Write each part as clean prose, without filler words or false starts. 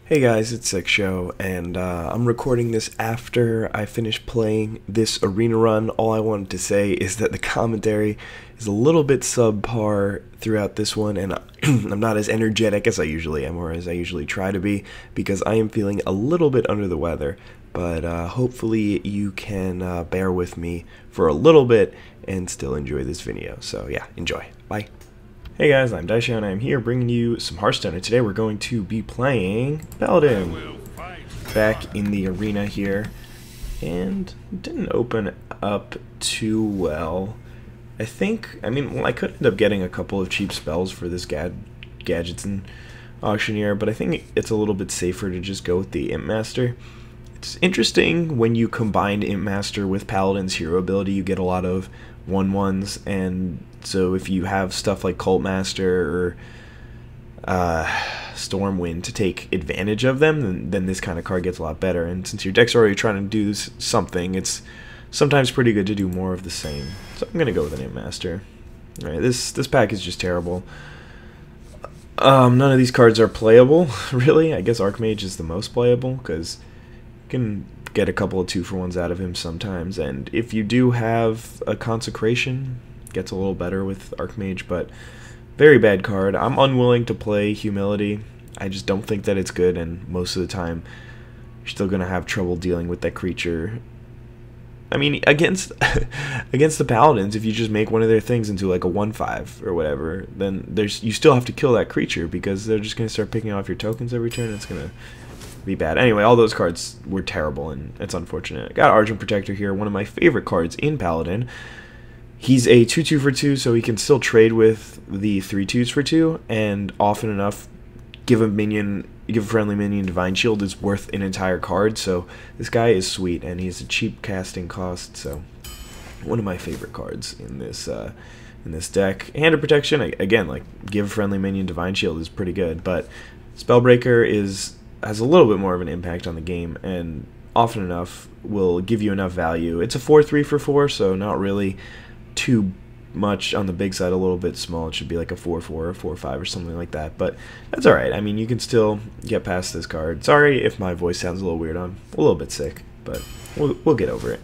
Hey guys, it's IzDaisho, and I'm recording this after I finished playing this arena run. All I wanted to say is that the commentary is a little bit subpar throughout this one, and I'm not as energetic as I usually am, or as I usually try to be, because I am feeling a little bit under the weather. But hopefully you can bear with me for a little bit and still enjoy this video. So yeah, enjoy. Bye. Hey guys, I'm IzDaisho and I'm here bringing you some Hearthstone, and today we're going to be playing Paladin back in the arena here, and it didn't open up too well. I could end up getting a couple of cheap spells for this gadgets and auctioneer, but I think it's a little bit safer to just go with the Imp Master. It's interesting when you combine Imp Master with Paladin's hero ability, you get a lot of 1/1s, and so if you have stuff like Cult Master or Stormwind to take advantage of them, then this kind of card gets a lot better. And since your deck's already trying to do something, it's sometimes pretty good to do more of the same. So I'm gonna go with an Imp Master. All right, this pack is just terrible. None of these cards are playable, really. I guess Archmage is the most playable because you can get a couple of 2-for-1s out of him sometimes, and if you do have a Consecration, it gets a little better with Archmage, but very bad card. I'm unwilling to play Humility. I just don't think that it's good, and most of the time you're still going to have trouble dealing with that creature. I mean, against the Paladins, if you just make one of their things into like a 1/5 or whatever, then you still have to kill that creature because they're just going to start picking off your tokens every turn. It's going to be bad. Anyway, all those cards were terrible, and it's unfortunate. I got Argent Protector here, one of my favorite cards in Paladin. He's a 2/2 for 2, so he can still trade with the 3/2s for 2, and often enough, give a friendly minion Divine Shield is worth an entire card. So this guy is sweet, and he's a cheap casting cost. So one of my favorite cards in this deck. Hand of Protection, again, like give a friendly minion Divine Shield is pretty good, but Spellbreaker has a little bit more of an impact on the game, and often enough will give you enough value. It's a 4/3 for 4, so not really too much on the big side, a little bit small. It should be like a 4/4 or 4/5 or something like that, but that's alright. I mean, you can still get past this card. Sorry if my voice sounds a little weird. I'm a little bit sick, but we'll get over it.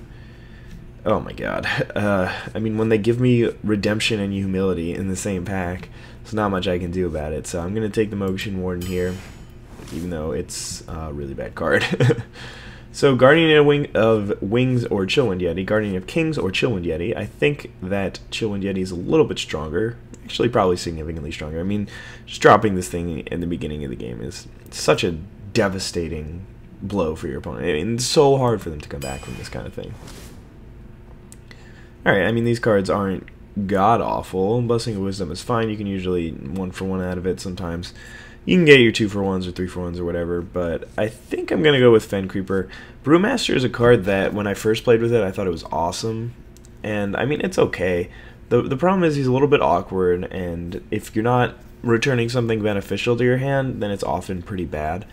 Oh my god. I mean, when they give me Redemption and Humility in the same pack, there's not much I can do about it, so I'm going to take the Motion Warden here, even though it's a really bad card. So Guardian of Wings or Chillwind Yeti, Guardian of Kings or Chillwind Yeti. I think that Chillwind Yeti is a little bit stronger, actually probably significantly stronger. I mean, just dropping this thing in the beginning of the game is such a devastating blow for your opponent. I mean, it's so hard for them to come back from this kind of thing. Alright, I mean, these cards aren't god-awful. Blessing of Wisdom is fine. You can usually 1-for-1 out of it sometimes. You can get your 2-for-1s or 3-for-1s or whatever, but I think I'm going to go with Fen Creeper. Brewmaster is a card that when I first played with it, I thought it was awesome, and I mean, it's okay. The problem is he's a little bit awkward, and if you're not returning something beneficial to your hand, then it's often pretty bad.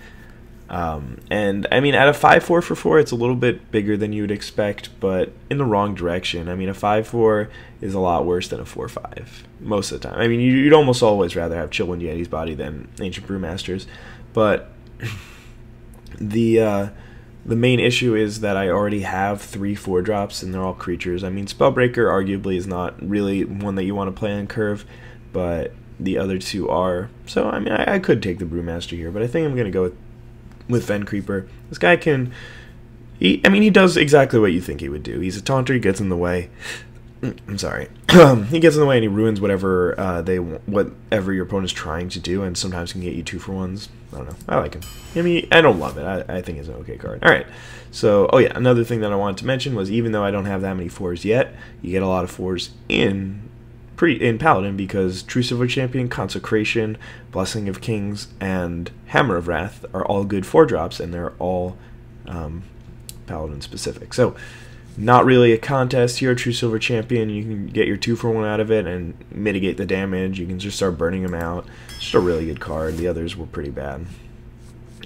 And I mean, at a 5/4 for 4, it's a little bit bigger than you would expect, but in the wrong direction. I mean, a 5/4 is a lot worse than a 4/5 most of the time. I mean, you'd almost always rather have Chillwind Yeti's body than Ancient Brewmasters, but the main issue is that I already have 3 4-drops, and they're all creatures. I mean, Spellbreaker arguably is not really one that you want to play on curve, but the other two are. So I mean, I could take the Brewmaster here, but I think I'm going to go with Fen Creeper. This guy can, he does exactly what you think he would do. He's a taunter, he gets in the way. I'm sorry. He gets in the way and he ruins whatever whatever your opponent's trying to do, and sometimes can get you 2-for-1s. I don't know. I like him. I mean, I don't love it. I think it's an okay card. Alright. So, oh yeah, another thing that I wanted to mention was, even though I don't have that many 4s yet, you get a lot of 4s in Paladin, because True Silver Champion, Consecration, Blessing of Kings, and Hammer of Wrath are all good 4-drops, and they're all Paladin specific. So not really a contest here. True Silver Champion, you can get your 2-for-1 out of it and mitigate the damage. You can just start burning them out. Just a really good card. The others were pretty bad.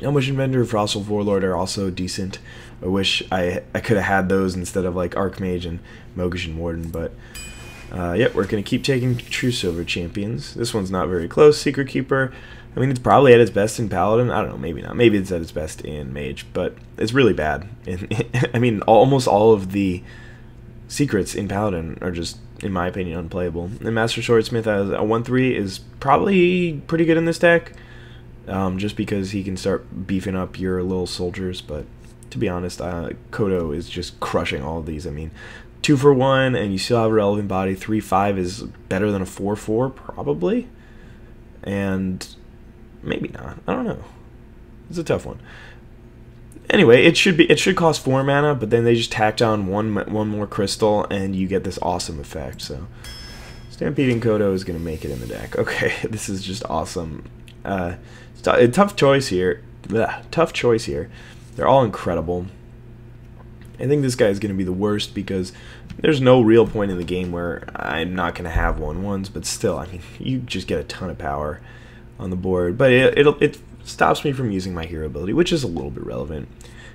Elvish Inventor and Fossil Warlord are also decent. I wish I could have had those instead of like Archmage and Motion Warden, but yep, we're going to keep taking True Silver Champions. This one's not very close. Secret Keeper, I mean, it's probably at its best in Paladin. I don't know, maybe not. Maybe it's at its best in Mage, but it's really bad. I mean, almost all of the secrets in Paladin are just, in my opinion, unplayable. And Master Swordsmith as a 1/3 is probably pretty good in this deck, just because he can start beefing up your little soldiers. But to be honest, Kodo is just crushing all of these. I mean, 2 for 1, and you still have a relevant body. 3/5 is better than a 4/4, probably. And maybe not. I don't know. It's a tough one. Anyway, it should cost 4 mana, but then they just tacked on one more crystal, and you get this awesome effect. So, Stampeding Kodo is gonna make it in the deck. Okay, this is just awesome. Tough choice here. Blech, tough choice here. They're all incredible. I think this guy is gonna be the worst because there's no real point in the game where I'm not gonna have 1/1s, but still, I mean, you just get a ton of power on the board. But it stops me from using my hero ability, which is a little bit relevant.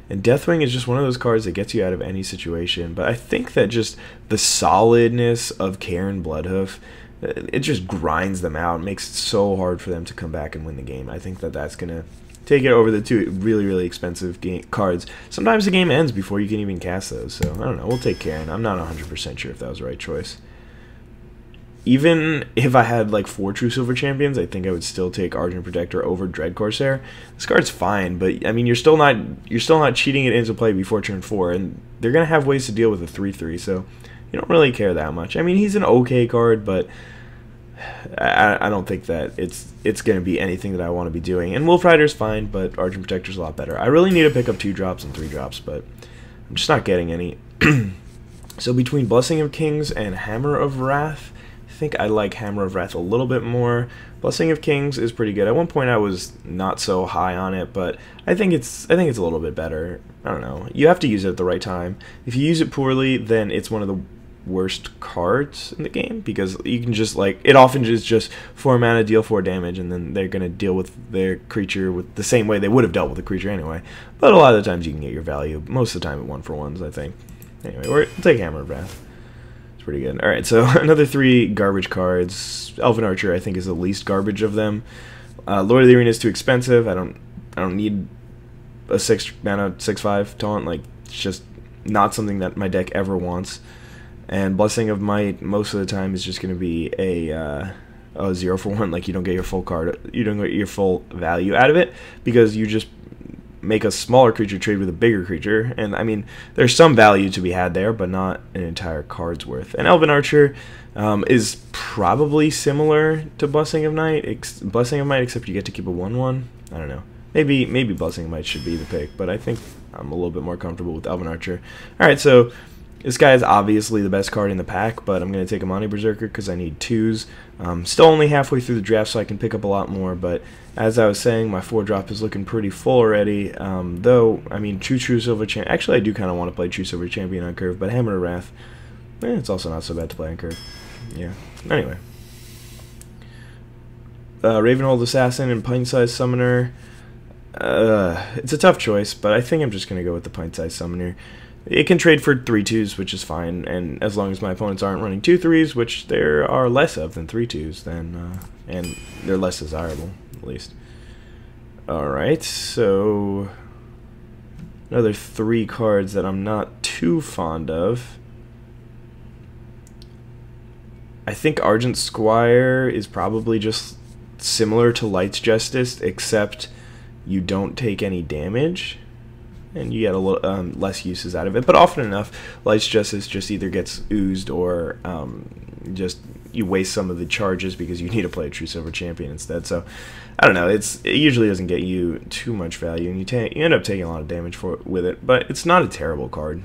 And Deathwing is just one of those cards that gets you out of any situation. But I think that just the solidness of Karen Bloodhoof, it just grinds them out, makes it so hard for them to come back and win the game. I think that that's going to take it over the two really, really expensive cards. Sometimes the game ends before you can even cast those. So, I don't know. We'll take Karen. I'm not 100% sure if that was the right choice. Even if I had like 4 True Silver Champions, I think I would still take Argent Protector over Dread Corsair. This card's fine, but I mean, you're still not cheating it into play before turn 4, and they're gonna have ways to deal with a 3/3, so you don't really care that much. I mean, he's an okay card, but I don't think that it's gonna be anything that I want to be doing. And Wolf Rider's fine, but Argent Protector's a lot better. I really need to pick up 2 drops and 3 drops, but I'm just not getting any. So between Blessing of Kings and Hammer of Wrath, I think I like Hammer of Wrath a little bit more. Blessing of Kings is pretty good. At one point I was not so high on it, but I think it's a little bit better. I don't know. You have to use it at the right time. If you use it poorly, then it's one of the worst cards in the game, because you can just like, it often is just 4 mana, deal 4 damage, and then they're gonna deal with their creature with the same way they would have dealt with the creature anyway. But a lot of the times you can get your value. Most of the time at 1-for-1s, I think. Anyway, we'll take Hammer of Wrath. Pretty good. Alright, so another 3 garbage cards. Elven Archer, I think, is the least garbage of them. Lord of the Arena is too expensive. I don't need a 6 mana 6/5 taunt. Like, it's just not something that my deck ever wants. And Blessing of Might most of the time is just going to be a 0-for-1. Like, you don't get your full card, you don't get your full value out of it, because you just make a smaller creature trade with a bigger creature. And I mean, there's some value to be had there, but not an entire card's worth. And Elven Archer is probably similar to Blessing of Might, except you get to keep a 1/1. I don't know. Maybe Blessing of Might should be the pick, but I think I'm a little bit more comfortable with Elven Archer. Alright, so this guy is obviously the best card in the pack, but I'm going to take a Monty Berserker because I need 2s. Still only halfway through the draft, so I can pick up a lot more, but as I was saying, my 4-drop is looking pretty full already, though, I mean, True Silver Champion, actually I do kind of want to play True Silver Champion on curve, but Hammer of Wrath, it's also not so bad to play on curve. Yeah, anyway. Ravenhold Assassin and Pint-Sized Summoner, it's a tough choice, but I think I'm just going to go with the Pint-Sized Summoner. It can trade for 3/2s, which is fine, and as long as my opponents aren't running 2/3s, which there are less of than 3/2s, then, and they're less desirable, at least. Alright, so another 3 cards that I'm not too fond of. I think Argent Squire is probably just similar to Light's Justice, except you don't take any damage, and you get a little less uses out of it. But often enough, Light's Justice just either gets oozed or just you waste some of the charges because you need to play a True Silver Champion instead. So I don't know. It usually doesn't get you too much value, and you end up taking a lot of damage with it. But it's not a terrible card.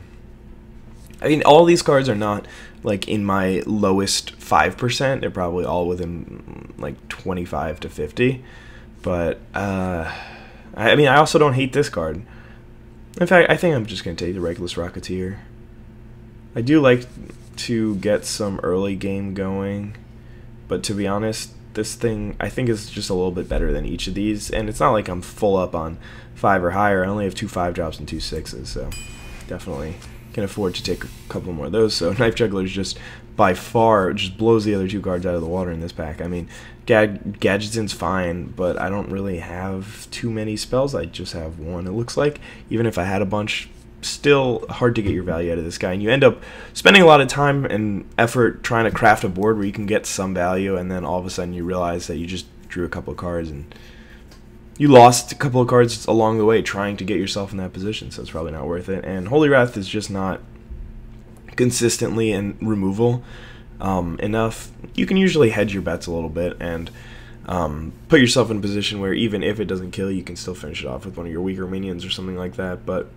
I mean, all these cards are not like in my lowest 5%. They're probably all within like 25 to 50. But I mean, I also don't hate this card. In fact, I think I'm just going to take the Reckless Rocketeer. I do like to get some early game going, but to be honest, this thing I think is just a little bit better than each of these, and it's not like I'm full up on 5 or higher. I only have 2 5-drops and 2 6s, so definitely can afford to take a couple more of those. So Knife Juggler is just by far just blows the other two cards out of the water in this pack. I mean, Gadgetzan's fine, but I don't really have too many spells. I just have one, it looks like. Even if I had a bunch, still hard to get your value out of this guy. And you end up spending a lot of time and effort trying to craft a board where you can get some value, and then all of a sudden you realize that you just drew a couple of cards and you lost a couple of cards along the way trying to get yourself in that position, so it's probably not worth it. And Holy Wrath is just not consistently in removal enough. You can usually hedge your bets a little bit and put yourself in a position where even if it doesn't kill, you can still finish it off with one of your weaker minions or something like that. But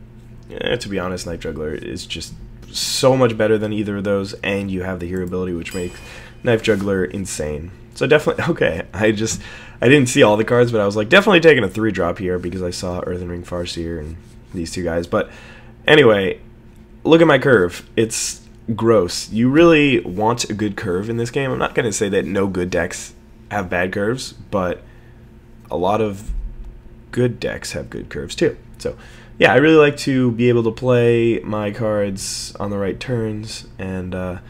to be honest, Knife Juggler is just so much better than either of those, and you have the hero ability, which makes Knife Juggler insane. So definitely, okay, I didn't see all the cards, but I was like definitely taking a 3-drop here because I saw Earthen Ring Farseer and these two guys. But anyway, look at my curve. It's gross. You really want a good curve in this game. I'm not going to say that no good decks have bad curves, but a lot of good decks have good curves too. So yeah, I really like to be able to play my cards on the right turns, and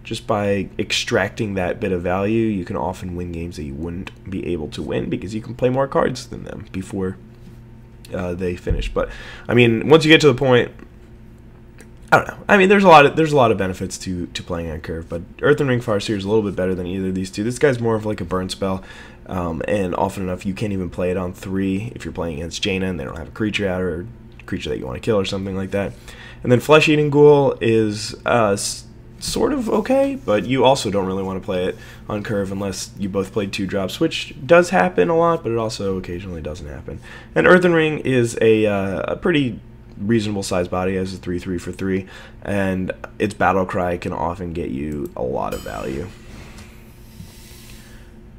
just by extracting that bit of value, you can often win games that you wouldn't be able to win because you can play more cards than them before they finish. But I mean, once you get to the point, I don't know. I mean, there's a lot of benefits to playing on curve, but Earthen Ring Farseer is a little bit better than either of these two. This guy's more of like a burn spell, and often enough you can't even play it on 3 if you're playing against Jaina and they don't have a creature out or a creature that you want to kill or something like that. And then Flesh Eating Ghoul is sort of okay, but you also don't really want to play it on curve unless you both played 2-drops, which does happen a lot, but it also occasionally doesn't happen. And Earthen Ring is a pretty reasonable sized body, as a 3/3 for 3, and its battle cry can often get you a lot of value.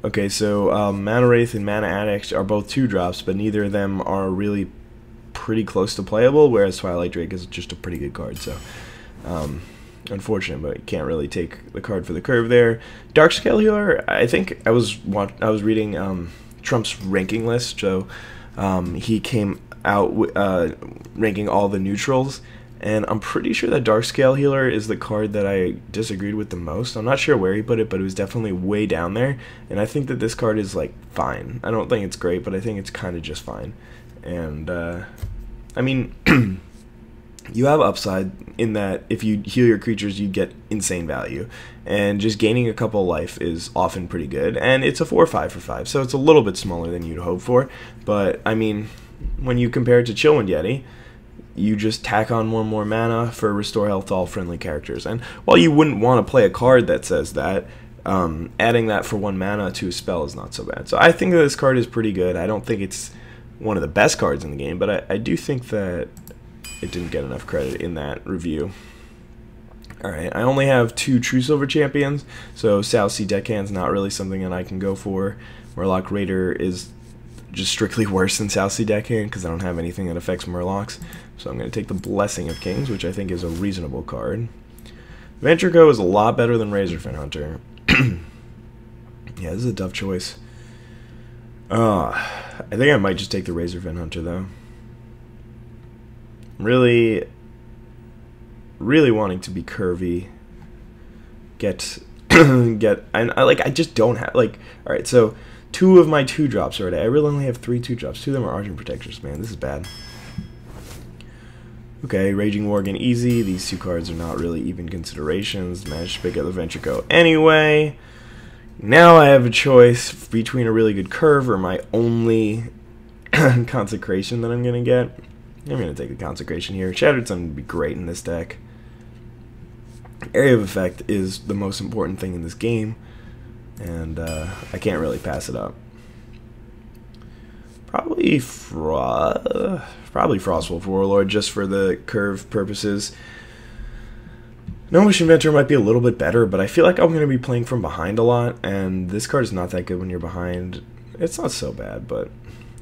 Okay, so Mana Wraith and Mana Addict are both 2-drops, but neither of them are really pretty close to playable, whereas Twilight Drake is just a pretty good card. So unfortunate, but you can't really take the card for the curve there. Darkscale Healer, I think I was reading Trump's ranking list, so he came out ranking all the neutrals, and I'm pretty sure that Darkscale Healer is the card that I disagreed with the most. I'm not sure where he put it, but it was definitely way down there, and I think that this card is like fine. I don't think it's great, but I think it's kind of just fine. And I mean, you have upside in that if you heal your creatures, you get insane value, and just gaining a couple life is often pretty good, and it's a 4/5 for 5, so it's a little bit smaller than you'd hope for. But I mean, when you compare it to Chillwind Yeti, you just tack on 1 more mana for restore health to all friendly characters. And while you wouldn't want to play a card that says that, adding that for 1 mana to a spell is not so bad. So I think that this card is pretty good. I don't think it's one of the best cards in the game, but I do think that it didn't get enough credit in that review. Alright, I only have 2 True Silver Champions, so South Sea Deckhand's not really something that I can go for. Murloc Raider is just strictly worse than South Sea Deckhand because I don't have anything that affects Murlocs. So I'm going to take the Blessing of Kings, which I think is a reasonable card. Ventrico is a lot better than Razorfin Hunter. Yeah, this is a tough choice. I think I might just take the Razorfin Hunter, though. Really wanting to be curvy. I just don't have, like, alright, so 2 of my 2-drops already. I really only have 3 2-drops. 2 of them are Argent Protectors, man. This is bad. Okay, Raging Worgen easy. These 2 cards are not really even considerations. Managed to pick up the Ventrico anyway. Now I have a choice between a really good curve or my only Consecration that I'm going to get. I'm going to take the Consecration here. Shattered Sun would be great in this deck. Area of Effect is the most important thing in this game, and I can't really pass it up. Probably Frostwolf Warlord just for the curve purposes. Gnomish Inventor might be a little bit better, but I feel like I'm going to be playing from behind a lot, and this card is not that good when you're behind. It's not so bad, but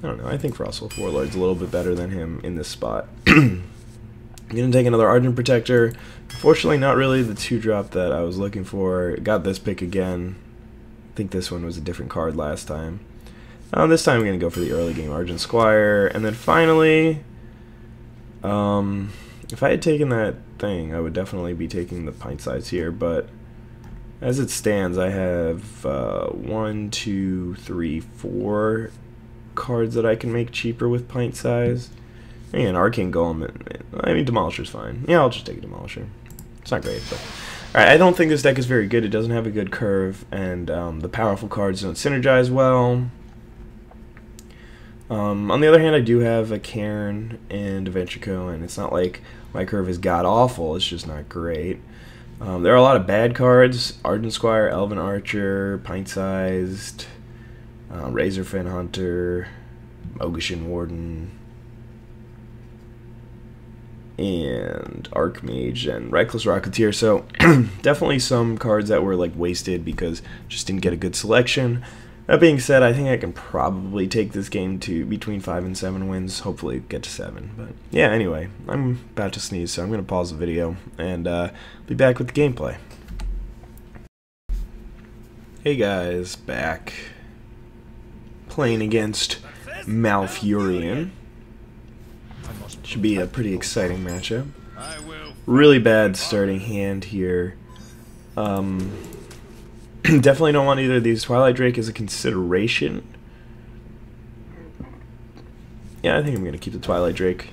I don't know. I think Frostwolf Warlord's a little bit better than him in this spot. I'm going to take another Argent Protector. Fortunately, not really the 2-drop that I was looking for. Got this pick again. I think this one was a different card last time. This time I'm going to go for the early game Argent Squire. And then finally, If I had taken that thing, I would definitely be taking the pint size here, but as it stands, I have 1, 2, 3, 4 cards that I can make cheaper with pint size. And Arcane Golem, I mean, Demolisher's fine. Yeah, I'll just take a Demolisher. It's not great, but... Alright, I don't think this deck is very good. It doesn't have a good curve, and the powerful cards don't synergize well. On the other hand, I do have a Cairn and a Ventrico, and it's not like my curve is god-awful, it's just not great. There are a lot of bad cards: Ardent Squire, Elven Archer, Pint-Sized, Razorfin Hunter, Mogashin Warden, and Archmage, and Reckless Rocketeer. So definitely some cards that were like wasted because just didn't get a good selection. That being said, I think I can probably take this game to between 5 and 7 wins, hopefully get to 7. But yeah, anyway, I'm about to sneeze, so I'm going to pause the video and be back with the gameplay. Hey guys, back. Playing against Malfurion. Should be a pretty exciting matchup. Really bad starting hand here. Definitely don't want either of these. Twilight Drake as a consideration. Yeah, I think I'm going to keep the Twilight Drake.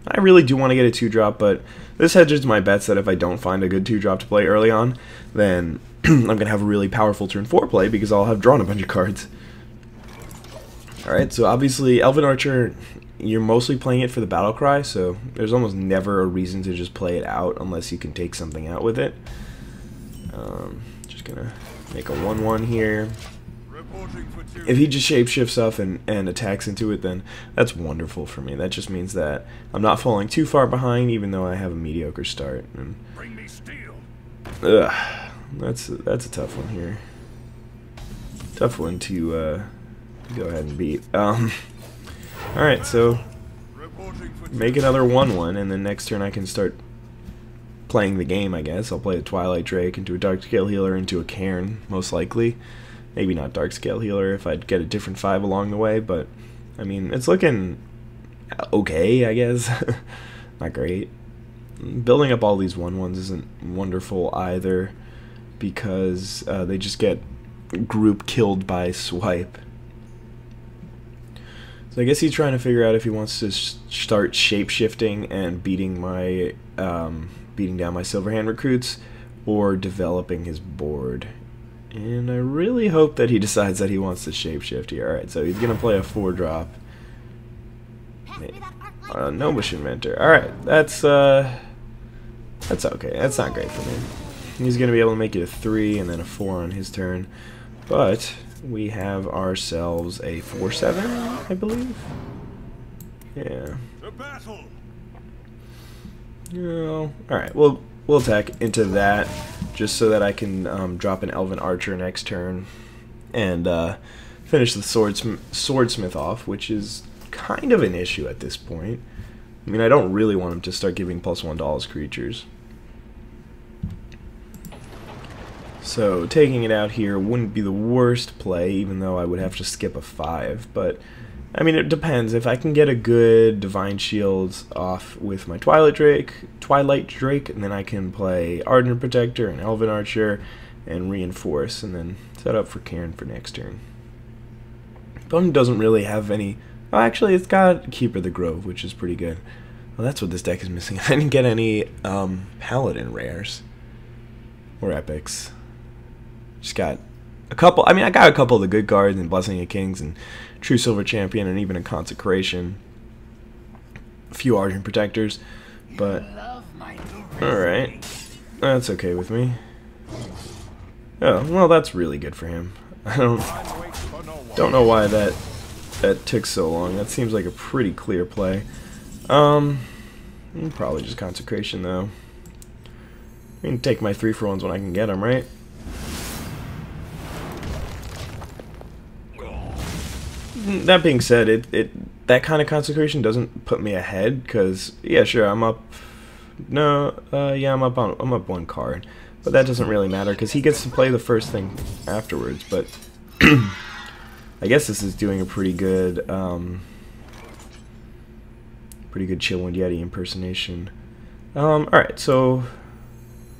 I really do want to get a 2-drop, but this hedges my bets that if I don't find a good 2-drop to play early on, then I'm going to have a really powerful turn 4 play because I'll have drawn a bunch of cards. Alright, so obviously Elven Archer, you're mostly playing it for the battle cry, so there's almost never a reason to just play it out unless you can take something out with it. Just going to make a 1-1 here. If he just shapeshifts off and attacks into it, then that's wonderful for me. That just means that I'm not falling too far behind, even though I have a mediocre start. And, that's a tough one here. Tough one to go ahead and beat. Alright, so make another 1-1, and then next turn I can start playing the game, I guess. I'll play a Twilight Drake into a Darkscale Healer into a Cairn, most likely. Maybe not Darkscale Healer if I'd get a different 5 along the way, but, I mean, it's looking okay, I guess. Not great. Building up all these 1-1s isn't wonderful either, because they just get group killed by swipe. So I guess he's trying to figure out if he wants to start shape-shifting and beating my beating down my Silverhand recruits, or developing his board. And I really hope that he decides that he wants to shapeshift here. Alright, so he's going to play a 4-drop. Gnomish Inventor. Alright, that's okay. That's not great for me. He's going to be able to make it a 3 and then a 4 on his turn. But we have ourselves a 4/7, I believe. Yeah. Alright, we'll attack into that just so that I can drop an Elven Archer next turn and finish the Swordsmith off, which is kind of an issue at this point. I mean, I don't really want him to start giving +1 to all his creatures. So taking it out here wouldn't be the worst play, even though I would have to skip a 5, but I mean, it depends. If I can get a good Divine Shield off with my Twilight Drake, and then I can play Ardent Protector and Elven Archer and Reinforce, and then set up for Cairn for next turn. Opponent doesn't really have any... Oh, actually, it's got Keeper of the Grove, which is pretty good. Well, that's what this deck is missing. I didn't get any Paladin rares or epics. Just got a couple. I mean, I got a couple of the good cards in Blessing of Kings and True Silver Champion and even a Consecration. A few Ardent Protectors, but alright. That's okay with me. Oh, well, that's really good for him. I don't know why that took so long. That seems like a pretty clear play. Probably just Consecration, though. I can take my 3-for-1s when I can get them, right? That being said, that kind of Consecration doesn't put me ahead, because yeah, sure, I'm up. No, yeah, I'm up 1 card, but that doesn't really matter because he gets to play the first thing afterwards. But I guess this is doing a pretty good Chillwind Yeti impersonation. Alright, so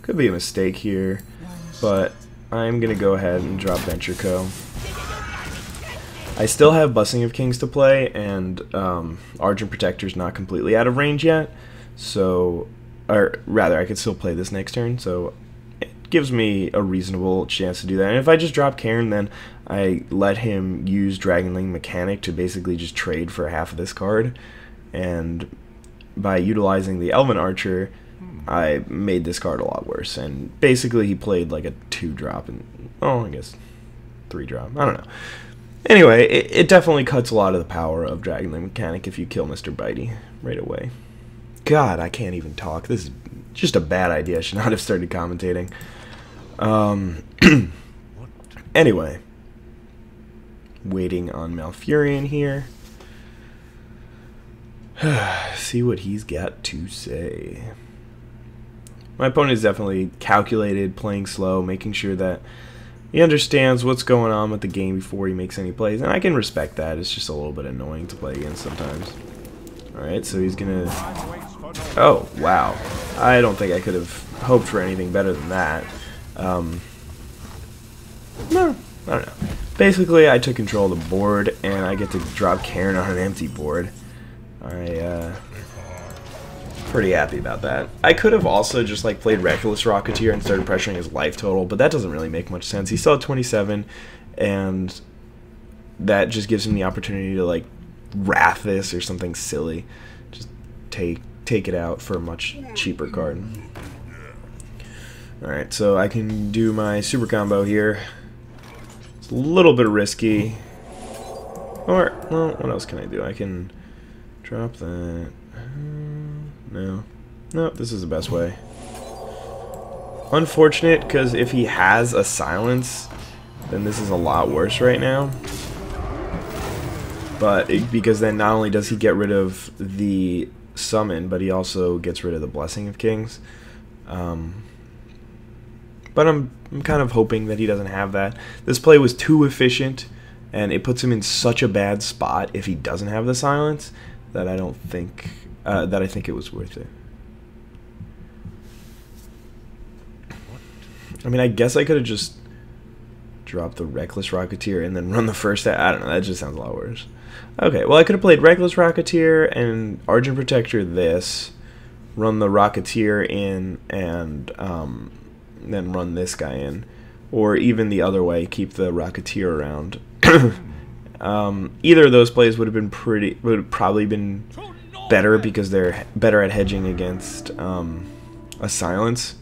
could be a mistake here, but I'm gonna go ahead and drop Venture Co. I still have Blessing of Kings to play, and Argent Protector's not completely out of range yet, so, or rather, I could still play this next turn, so it gives me a reasonable chance to do that. And if I just drop Cairn, then I let him use Dragonling Mechanic to basically just trade for half of this card, and by utilizing the Elven Archer, I made this card a lot worse. And basically he played like a 2-drop, and, oh, I guess 3-drop, I don't know. Anyway, it definitely cuts a lot of the power of Dragonling Mechanic if you kill Mr. Bitey right away. God, I can't even talk. This is just a bad idea. I should not have started commentating. Anyway, waiting on Malfurion here. See what he's got to say. My opponent is definitely calculated, playing slow, making sure that he understands what's going on with the game before he makes any plays, and I can respect that. It's just a little bit annoying to play against sometimes. Alright, so he's gonna... Oh, wow. I don't think I could have hoped for anything better than that. No, I don't know. Basically, I took control of the board, and I get to drop Cairn on an empty board. Pretty happy about that. I could have also just like played Reckless Rocketeer and started pressuring his life total, but that doesn't really make much sense. He's still at 27, and that just gives him the opportunity to like Wrath this or something silly. Just take it out for a much cheaper card. Alright, so I can do my super combo here. It's a little bit risky. Or, well, what else can I do? I can drop that. No, this is the best way. Unfortunate, because if he has a silence, then this is a lot worse right now. But because then not only does he get rid of the summon, but he also gets rid of the Blessing of Kings. But I'm kind of hoping that he doesn't have that. This play was too efficient, and it puts him in such a bad spot if he doesn't have the silence that I don't think that I think it was worth it. I mean, I guess I could have just dropped the Reckless Rocketeer and then run the first. I don't know. That just sounds a lot worse. Okay, well, I could have played Reckless Rocketeer and Argent Protector this, run the Rocketeer in, and then run this guy in, or even the other way, keep the Rocketeer around. Either of those plays would have probably been better because they're better at hedging against a silence,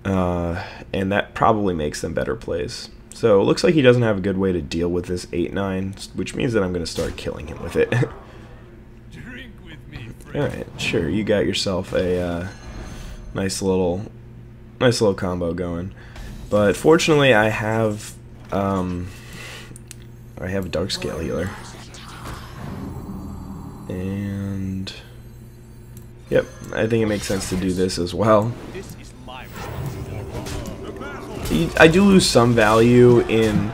and that probably makes them better plays. So it looks like he doesn't have a good way to deal with this 8-9, which means that I'm going to start killing him with it. Alright, sure, you got yourself a nice little combo going. But fortunately I have a Dark Scale Healer. And yep, I think it makes sense to do this as well. I do lose some value in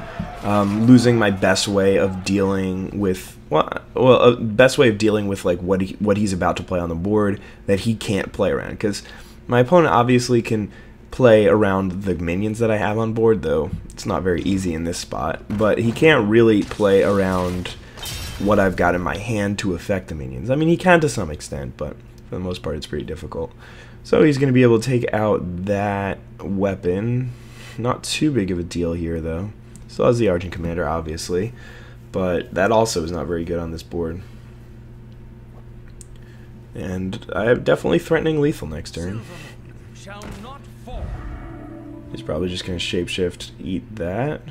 losing my best way of dealing with best way of dealing with like what he's about to play on the board that he can't play around, because my opponent obviously can play around the minions that I have on board, though it's not very easy in this spot, but he can't really play around what I've got in my hand to affect the minions. I mean, he can to some extent, but for the most part it's pretty difficult. So he's going to be able to take out that weapon. Not too big of a deal here, though. Still has the Argent Commander, obviously, but that also is not very good on this board. And I am definitely threatening lethal next turn. He's probably just going to shapeshift, eat that.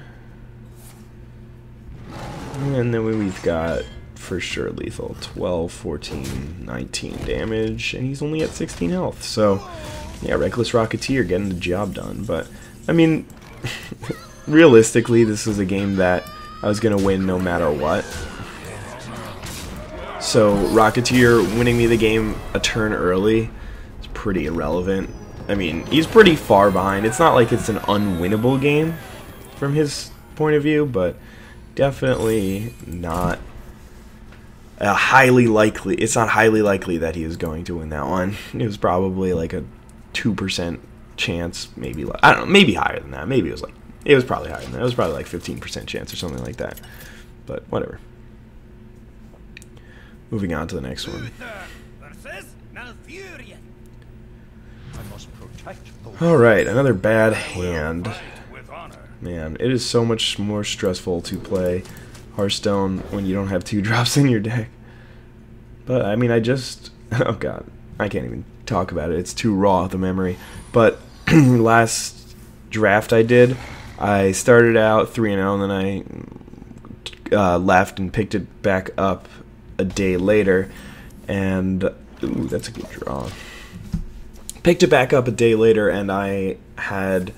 And then we've got, for sure, lethal. 12, 14, 19 damage, and he's only at 16 health. So, yeah, Reckless Rocketeer getting the job done. But, I mean, realistically, this is a game that I was going to win no matter what. So, Rocketeer winning me the game a turn early is pretty irrelevant. I mean, he's pretty far behind. It's not like it's an unwinnable game from his point of view, but definitely not highly likely. It's not highly likely that he was going to win that one. It was probably like a 2% chance, maybe. I don't know, maybe higher than that. Maybe it was probably higher than that. It was probably like 15% chance or something like that. But whatever. Moving on to the next one. Alright, another bad hand. Man, it is so much more stressful to play Hearthstone when you don't have 2-drops in your deck. But, I mean, oh god, I can't even talk about it. It's too raw, the memory. But, last draft I did, I started out 3-0, and then I left and picked it back up a day later, and ooh, that's a good draw. Picked it back up a day later, and I had,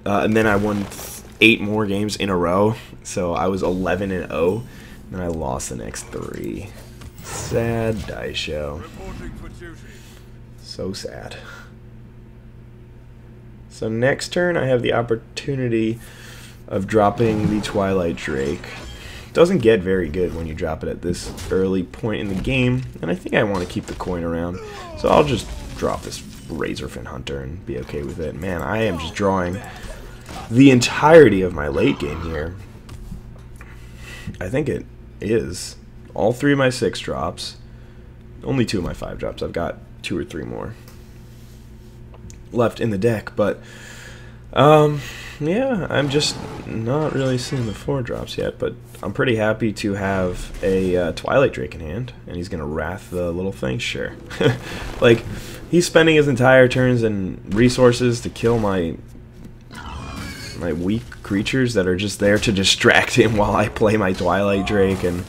and then I won 8 more games in a row, so I was 11-0, and then I lost the next 3. Sad IzDaisho. So sad. So next turn, I have the opportunity of dropping the Twilight Drake. Doesn't get very good when you drop it at this early point in the game, and I think I want to keep the coin around, so I'll just drop this Razorfin Hunter and be okay with it. Man, I am just drawing the entirety of my late game here. I think it is. All 3 of my 6 drops, only 2 of my 5 drops. I've got 2 or 3 more left in the deck, but yeah, I'm just not really seeing the 4 drops yet, but I'm pretty happy to have a Twilight Drake in hand, and he's gonna wrath the little thing, sure. Like, he's spending his entire turns and resources to kill my weak creatures that are just there to distract him while I play my Twilight Drake and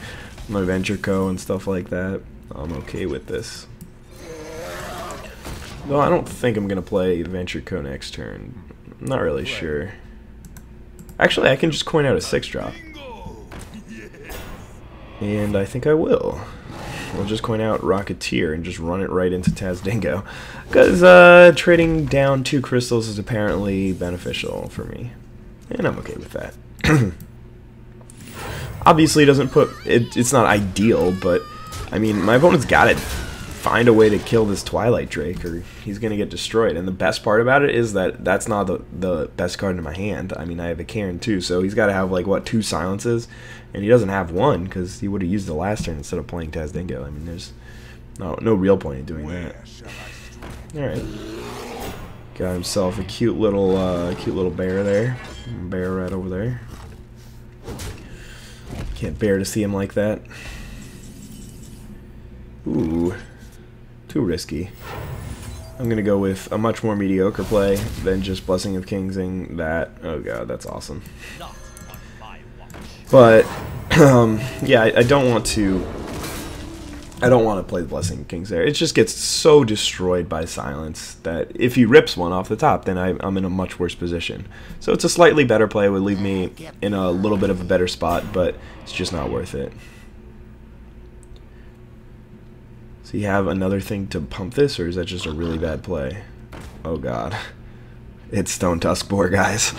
my Venture Co and stuff like that. I'm okay with this. Though I don't think I'm gonna play Venture Co next turn. I'm not really sure. Actually, I can just coin out a 6-drop. And I think I will. I'll just coin out Rocketeer and just run it right into TazDingo. Because trading down 2 crystals is apparently beneficial for me. And I'm okay with that. Obviously, doesn't put it's not ideal, but I mean, my opponent's got to find a way to kill this Twilight Drake, or he's gonna get destroyed. And the best part about it is that that's not the best card in my hand. I mean, I have a Cairn too, so he's got to have like what, 2 silences, and he doesn't have 1 because he would have used the last turn instead of playing TazDingo. I mean, there's no real point in doing that. All right, got himself a cute little bear there, bear right over there. Can't bear to see him like that. Ooh, too risky. I'm gonna go with a much more mediocre play than just Blessing of Kingsing that. Oh god, that's awesome. But yeah, I don't want to. I don't want to play the Blessing of Kings there. It just gets so destroyed by silence that if he rips one off the top, then I'm in a much worse position. So it's a slightly better play. It would leave me in a little bit of a better spot, but it's just not worth it. So you have another thing to pump this, or is that just a really bad play? Oh god. It's Stone Tuskboar, guys.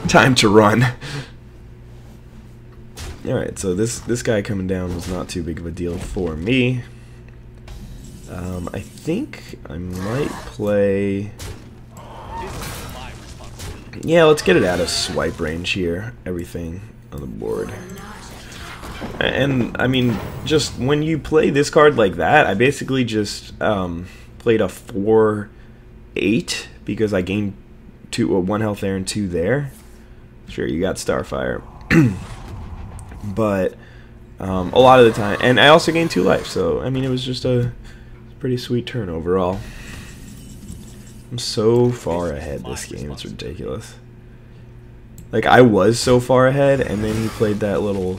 Time to run. Alright, so this guy coming down was not too big of a deal for me. I think I might play... Yeah, let's get it out of swipe range here. Everything on the board. And, I mean, just when you play this card like that, I basically just played a 4-8 because I gained 1 health there and 2 there. Sure, you got Starfire. But a lot of the time, and I also gained 2 life, so I mean it was just a pretty sweet turn overall. I'm so far ahead this game, it's ridiculous. Like, I was so far ahead, and then he played that little...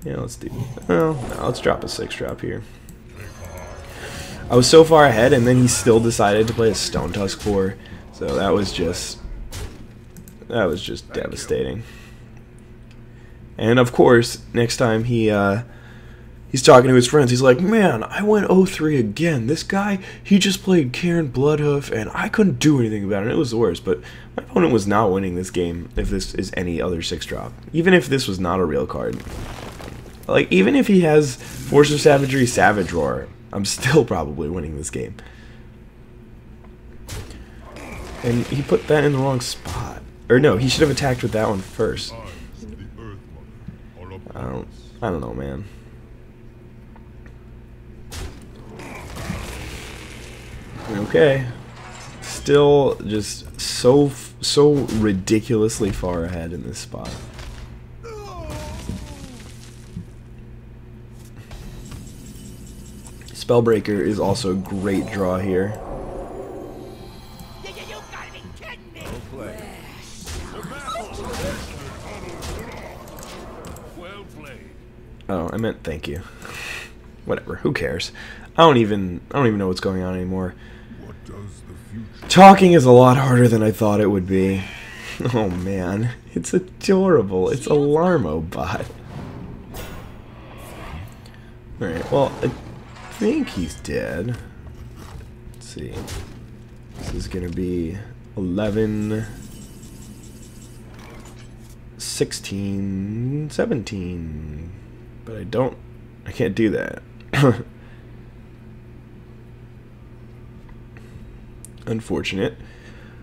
Yeah, let's do... Well, no, let's drop a 6-drop here. I was so far ahead, and then he still decided to play a Stone Tuskboar, so that was just devastating. And of course, next time he's talking to his friends, he's like, man, I went 0-3 again. This guy, he just played Cairn Bloodhoof, and I couldn't do anything about it. It was the worst, but my opponent was not winning this game if this is any other 6-drop. Even if this was not a real card. Like, even if he has Force of Savagery, Savage Roar, I'm still probably winning this game. And he put that in the wrong spot. Or no, he should have attacked with that one first. I don't know, man. Okay. Still just so ridiculously far ahead in this spot. Spellbreaker is also a great draw here. Oh, I meant thank you. Whatever, who cares? I don't even know what's going on anymore. Talking is a lot harder than I thought it would be. Oh man, it's adorable. It's a Larmo bot. Alright, well, I think he's dead. Let's see. This is gonna be 11, 16, 17. But I can't do that. Unfortunate.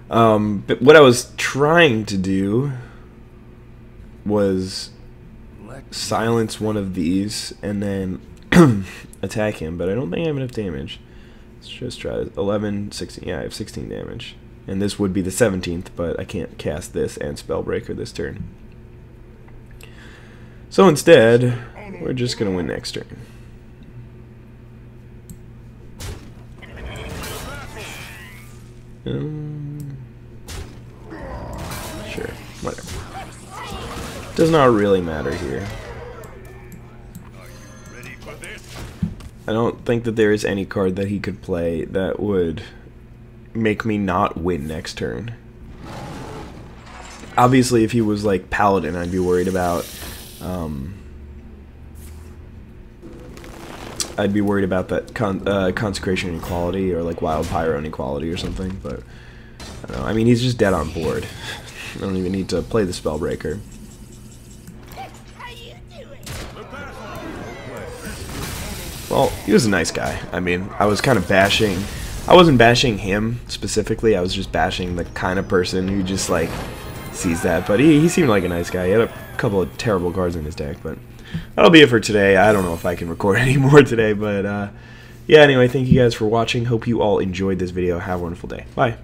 But what I was trying to do was silence one of these and then attack him, but I don't think I have enough damage. Let's just try this. 11, 16. Yeah, I have 16 damage. And this would be the 17th, but I can't cast this and Spellbreaker this turn. So instead, we're just going to win next turn. Sure, whatever. Does not really matter here. I don't think that there is any card that he could play that would make me not win next turn. Obviously, if he was like Paladin, I'd be worried about that Consecration Inequality or like Wild Pyro Inequality or something, but I don't know. I mean, he's just dead on board. I don't even need to play the Spellbreaker. Well, he was a nice guy. I mean, I was kind of bashing. I wasn't bashing him specifically. I was just bashing the kind of person who just like sees that. But he seemed like a nice guy. He had a couple of terrible cards in his deck, but that'll be it for today. I don't know if I can record any more today, but yeah, anyway, thank you guys for watching. Hope you all enjoyed this video. Have a wonderful day. Bye.